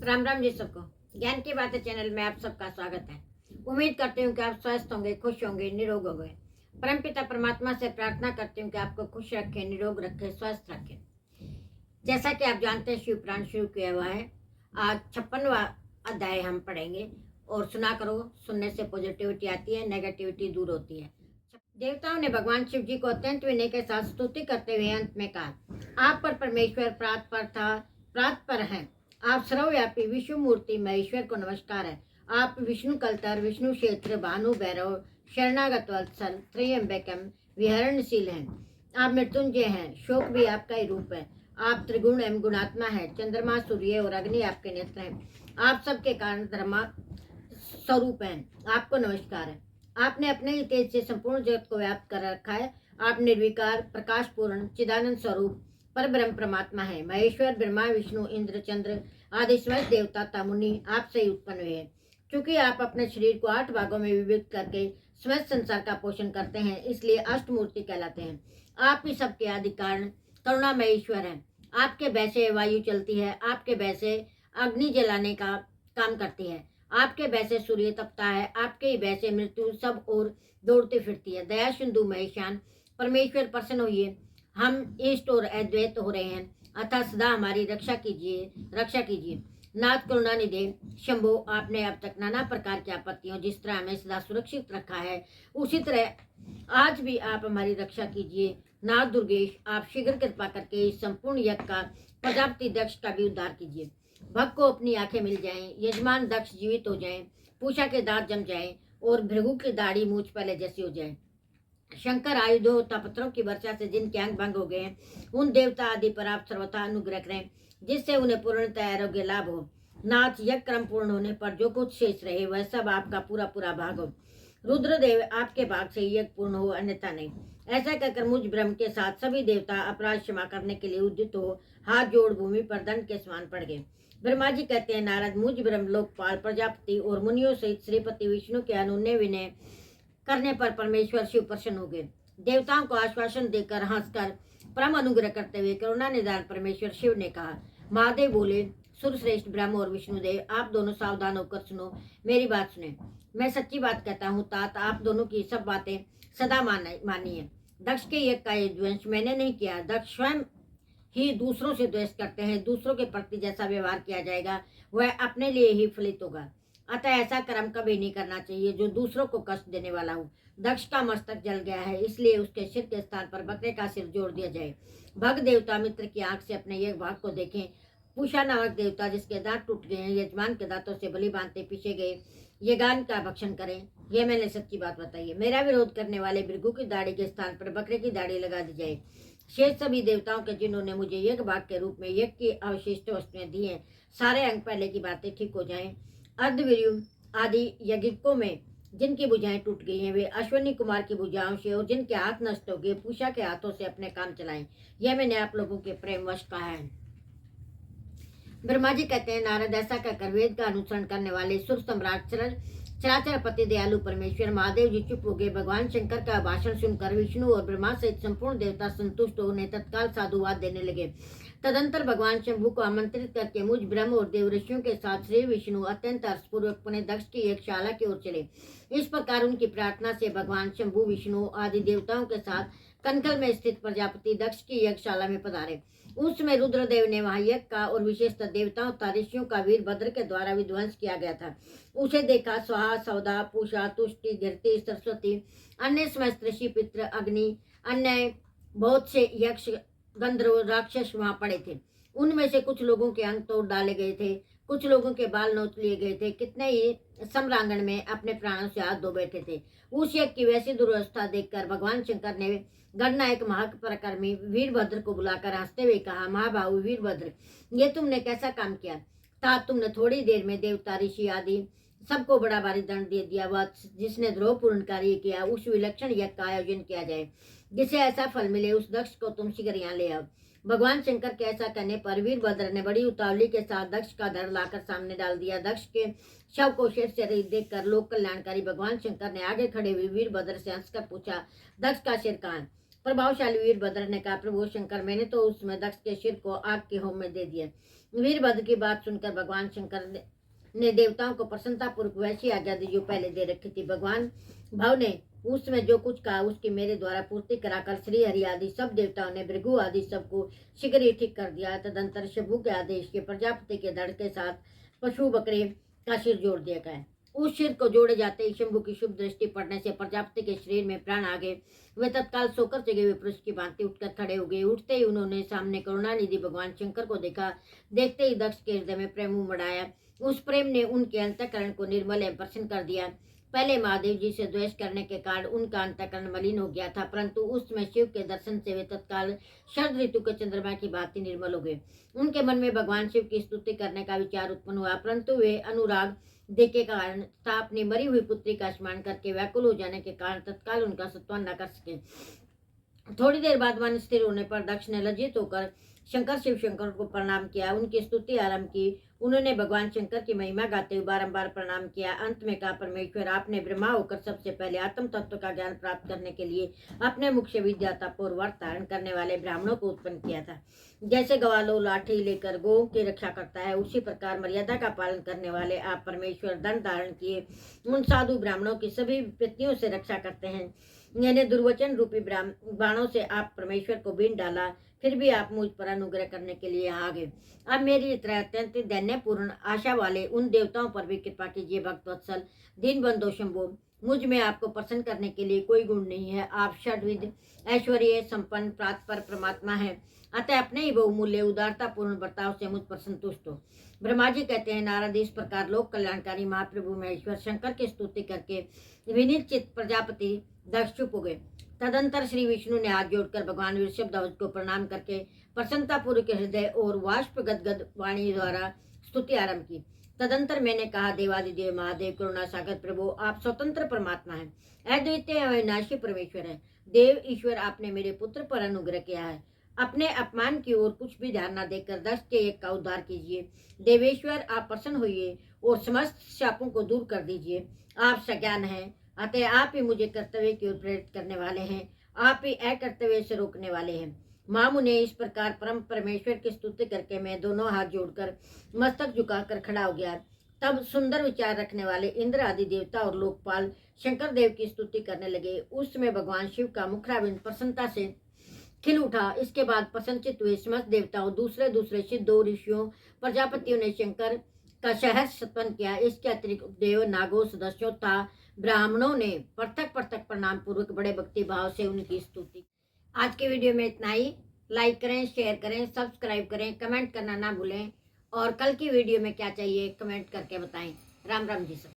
राम राम जी सबको। ज्ञान की बातें चैनल में आप सबका स्वागत है। उम्मीद करती हूँ कि आप स्वस्थ होंगे, खुश होंगे, निरोग होंगे। परमपिता परमात्मा से प्रार्थना करती हूँ कि आपको खुश रखे, निरोग रखे, स्वस्थ रखे। जैसा कि आप जानते हैं, शिव पुराण शुरू किया हुआ है। आज 56वां अध्याय हम पढ़ेंगे और सुना करो। सुनने से पॉजिटिविटी आती है, नेगेटिविटी दूर होती है। देवताओं ने भगवान शिव जी को अत्यंत विनय के साथ स्तुति करते हुए अंत में कहा, आप पर परमेश्वर प्रात पर है। आप सर्वव्यापी विश्व मूर्ति महेश्वर को नमस्कार है। आप विष्णु कलतर, विष्णु क्षेत्र, भानु भैरव, शरणागत वत्सल, त्र्यंबकम, विहरणशील हैं। आप मृत्युंजय हैं, शोक भी आपका ही रूप है। आप त्रिगुण एवं गुणात्मा है। चंद्रमा, सूर्य और अग्नि आपके नेत्र हैं। आप सबके कारण धर्मा स्वरूप हैं। आपको नमस्कार है। आपने अपने ही तेज से संपूर्ण जगत को व्याप्त कर रखा है। आप निर्विकार, प्रकाश पूर्ण, चिदानंद स्वरूप पर ब्रह्म परमात्मा है। महेश्वर, ब्रह्मा, विष्णु, इंद्र, चंद्र आदि समस्त देवता तमुनि आपसे ही उत्पन्न हुए हैं। क्योंकि आप अपने शरीर को 8 भागों में विभक्त करके समस्त संसार का पोषण करते हैं, इसलिए अष्टमूर्ति कहलाते हैं। आप ही सबके आदि कारण करुणामय ईश्वर हैं। आपके भय से वायु चलती है। आपके भय से अग्नि जलाने का काम करती है। आपके भय से सूर्य तपता है। आपके ही भय से मृत्यु सब ओर दौड़ती फिरती है। दया सिंधु महेशान परमेश्वर प्रसन्न हुई, हम इष्ट और अद्वैत हो रहे हैं, अतः सदा हमारी रक्षा कीजिए। नाथ करुणा निधे शंभो, आपने अब तक नाना प्रकार की आपत्तियों जिस तरह हमें सदा सुरक्षित रखा है, उसी तरह आज भी आप हमारी रक्षा कीजिए। नाथ दुर्गेश, आप शीघ्र कृपा करके इस संपूर्ण यज्ञ का प्रजापति दक्ष का भी उद्धार कीजिए। भक्त को अपनी आंखें मिल जाएं, यजमान दक्ष जीवित हो जाएं, पूषा के दांत जम जाएं और भृगु की दाढ़ी मूछ पहले जैसी हो जाए। शंकर आयुधों तपत्रों की वर्षा से जिनके अंग भंग हो गए हैं, उन देवता आदि पर आप सर्वथा अनुग्रह करें, जिससे उन्हें पूर्णतः आरोग्य लाभ हो। नाथ, यज्ञ क्रम पूर्ण होने पर जो कुछ शेष रहे वह सब आपका पूरा पूरा भाग हो। रुद्रदेव, आपके भाग से यज्ञ पूर्ण हो, अन्यथा नहीं। ऐसा कहकर मुझ ब्रह्म के साथ सभी देवता अपराध क्षमा करने के लिए उद्यत हो हाथ जोड़ भूमि पर दंड के समान पड़ गए। ब्रह्मा जी कहते हैं, नारद, मुझ ब्रह्म लोकपाल प्रजापति और मुनियों सहित श्रीपति विष्णु के अनुन्य विनय करने पर परमेश्वर शिव प्रसन्न हो गए। देवताओं को आश्वासन देकर हंसकर परम अनुग्रह करते हुए करुणा निधान परमेश्वर शिव ने कहा, महादेव बोले, सुरश्रेष्ठ ब्रह्म और विष्णुदेव, आप दोनों सावधान होकर सुनो, मेरी बात सुने। मैं सच्ची बात कहता हूँ तात, आप दोनों की सब बातें सदा मानिए। दक्ष के यज्ञ का द्वेष मैंने नहीं किया। दक्ष स्वयं ही दूसरों से द्वेष करते हैं। दूसरों के प्रति जैसा व्यवहार किया जाएगा वह अपने लिए ही फलित होगा। अतः ऐसा कर्म कभी नहीं करना चाहिए जो दूसरों को कष्ट देने वाला हो। दक्ष का मस्तक जल गया है, इसलिए उसके सिर के स्थान पर बकरे का सिर जोड़ दिया जाए। भग देवता मित्र की आंख से अपने यज्ञ भाग को देखें। पूषा नामक देवता जिसके दांत टूट गए हैं, यजमान के दांतों से बलि बांधते पीछे गए यज्ञान का भक्षण करें। यह मैंने सच्ची बात बताई है। मेरा विरोध करने वाले भृगु की दाढ़ी के स्थान पर बकरे की दाढ़ी लगा दी जाए। शेष सभी देवताओं के जिन्होंने मुझे यज्ञ भाग के रूप में यज्ञ की अवशिष्ट वस्तुएं दी हैं, सारे अंग पहले की बातें ठीक हो जाएं। अर्धवीर्य आदि यज्ञिकों में जिनकी भुजाएं टूट गई हैं, वे अश्विनी कुमार की भुजाओं से और जिनके हाथ नष्ट हो गए, पूषा के हाथों से अपने काम चलाएं। यह मैंने आप लोगों के प्रेमवश कहा है। ब्रह्मा जी कहते हैं, नारद, ऐसा कहकर वेद का अनुसरण करने वाले सुर सम्राट चराचर पति दयालु परमेश्वर महादेव जी चुप हो गए। भगवान शंकर का भाषण सुनकर विष्णु और ब्रह्मा सहित संपूर्ण देवता संतुष्ट होने तत्काल साधुवाद देने लगे। तदंतर भगवान शंभु को आमंत्रित करके मुझ ब्रह्म और देव ऋषियों के साथ श्री विष्णु अत्यंत हर्षपूर्वक पुणे दक्ष की एक शाला की ओर चले। इस प्रकार उनकी प्रार्थना से भगवान शंभु विष्णु आदि देवताओं के साथ कनकल में स्थित प्रजापति दक्ष की यज्ञशाला में पधारे। उस समय रुद्रदेव ने वहां यज्ञ का और विशेषतः देवताओं तथा ऋषियों का वीरभद्र के द्वारा विध्वंस किया गया था। उसे देखा स्वाहा, सौदा, पूषा, तुष्टि, धृति, सरस्वती, अन्य समस्त ऋषि, पितृ, अग्नि, अन्य बहुत से यक्ष, गंधर्व, राक्षस वहां पड़े थे। उनमें से कुछ लोगों के अंग तोड़ डाले गए थे, कुछ लोगों के बाल नोच लिए गए थे, कितने ही सम्रांगण में अपने प्राणों से हाथ धो बैठे थे। उस यज्ञ की वैसी दुर्वस्था देखकर भगवान शंकर ने गणनायक महापराक्रमी वीरभद्र को बुलाकर हंसते हुए कहा, महाबाहु वीरभद्र, ये तुमने कैसा काम किया। तात, तुमने थोड़ी देर में देवता, ऋषि आदि सबको बड़ा भारी दंड दे दिया। वह जिसने द्रोह पूर्ण कार्य किया, उस विलक्षण यज्ञ का आयोजन किया जाए जिसे ऐसा फल मिले, उस दक्ष को तुम शीघ्र यहाँ ले आओ। भगवान शंकर के ऐसा कहने पर वीरभद्र ने बड़ी उतावली के साथ दक्ष का धड़ लाकर सामने डाल दिया। दक्ष के शव को शेष से रहित देखकर लोक कल्याणकारी भगवान शंकर ने आगे खड़े हुए वीरभद्र से हंसकर पूछा, दक्ष का सिर कहाँ है। प्रभावशाली वीरभद्र ने कहा, प्रभु शंकर, मैंने तो उसमें दक्ष के सिर को आग के होम में दे दिया। वीरभद्र की बात सुनकर भगवान शंकर ने देवताओं को प्रसन्नतापूर्वक वैसी आज्ञा दी जो पहले दे रखी थी। भगवान भव ने उसमें जो कुछ कहा उसकी मेरे द्वारा पूर्ति कराकर श्री हरि आदि सब देवताओं ने भृगु आदि सबको शीघ्र ही ठीक कर दिया। तदंतर शंभु के आदेश के प्रजापति के धड़ के साथ पशु बकरे का सिर जोड़ दिया गया। उस सिर को जोड़े जाते ही शंभु की शुभ दृष्टि पड़ने से प्रजापति के शरीर में प्राण आ गए। वे तत्काल सोकर जगे हुए पुरुष की भांति उठकर खड़े हो गए। उठते ही उन्होंने सामने करुणानिधि भगवान शंकर को देखा। देखते ही दक्ष के हृदय में प्रेम उमड़। उस प्रेम ने उनके अंतःकरण को निर्मल एवं प्रसन्न कर दिया। पहले महादेव जी से द्वेष करने के कारण उनका अंतःकरण मलिन हो गया था, परंतु उसमें शिव के दर्शन से वे तत्काल शरद ऋतु के चंद्रमा की भांति निर्मल हो गए। उनके मन में भगवान शिव की स्तुति करने का विचार उत्पन्न हुआ, परंतु वे अनुराग देखे कारण तथा अपनी मरी हुई पुत्री का स्मरण करके व्याकुल हो जाने के कारण तत्काल उनका सत्वन न कर सके। थोड़ी देर बाद मन स्थिर होने पर दक्ष ने लज्जित होकर शंकर शिव शंकर को प्रणाम किया, उनकी स्तुति आरंभ की। उन्होंने भगवान शंकर की महिमा गाते हुए बारंबार प्रणाम किया। अंत में कहा, परमेश्वर आपने ब्रह्मा होकर सबसे पहले आत्म तत्व का ज्ञान प्राप्त करने के लिए अपने मुख से विद्याता पूर्व व्रत धारण करने वाले ब्राह्मणों को उत्पन्न किया था। जैसे ग्वालो लाठी लेकर गौ की रक्षा करता है, उसी प्रकार मर्यादा का पालन करने वाले आप परमेश्वर दंड धारण किए उन साधु ब्राह्मणों की सभी विपत्तियों से रक्षा करते हैं। यानी दुर्वचन रूपी बाणों से आप परमेश्वर को बीन डाला, फिर भी आप मुझ पर अनुग्रह करने के लिए आ गए। अब मेरी तरह अत्यंत दैन्यपूर्ण आशा वाले उन देवताओं पर भी कृपा कीजिए। भक्तवत्सल दीनबंधो शंभो, मुझ में आपको प्रसन्न करने के लिए कोई गुण नहीं है। आप षड्विध ऐश्वर्य संपन्न प्रातपर परमात्मा है, अतः अपने ही बहुमूल्य उदारता पूर्ण बर्ताव से मुझ पर संतुष्ट हो। ब्रह्मा जी कहते हैं, नारद इस प्रकार लोक कल्याणकारी महाप्रभु महेश्वर शंकर की स्तुति करके विनीत चित्त प्रजापति दक्ष चुप हो गए। तदंतर श्री विष्णु ने हाथ जोड़कर भगवान ऋषभध्वज को प्रणाम करके प्रसन्नतापूर्वक हृदय और वाष्प गदगद वाणी द्वारा स्तुति आरंभ की। तदंतर मैंने कहा, देवादिदेव महादेव करुणा सागर प्रभु, आप स्वतंत्र परमात्मा हैं, अद्वितीय अविनाशी परमेश्वर है। देव ईश्वर, आपने मेरे पुत्र पर अनुग्रह किया है। अपने अपमान की ओर कुछ भी ध्यान न देकर दक्ष के एक का उद्धार कीजिए। देवेश्वर, आप प्रसन्न होइए और समस्त शापों को दूर कर दीजिए। आप सज्ञान हैं, अतः आप ही मुझे कर्तव्य की ओर प्रेरित करने वाले हैं, आप ही अकर्तव्य से रोकने वाले हैं। मामू ने इस प्रकार परम परमेश्वर की स्तुति करके मैं दोनों हाथ जोड़कर मस्तक झुकाकर खड़ा हो गया। तब सुंदर विचार रखने वाले इंद्र आदि देवता और लोकपाल शंकर देव की स्तुति करने लगे। उस समय भगवान शिव का मुखराबिंद प्रसन्नता से खिल उठा। इसके बाद प्रसन्नचित हुए समस्त देवताओं, दूसरे दूसरे सिद्धों, ऋषियों, प्रजापतियों ने शंकर का सहर्ष स्तवन किया। इसके अतिरिक्त देव, नागों, सदस्यों तथा ब्राह्मणों ने पृथक पृथक प्रणाम पूर्वक बड़े भक्ति भाव से उनकी स्तुति। आज के वीडियो में इतना ही। लाइक करें, शेयर करें, सब्सक्राइब करें, कमेंट करना ना भूलें और कल की वीडियो में क्या चाहिए कमेंट करके बताएं। राम राम जी सब।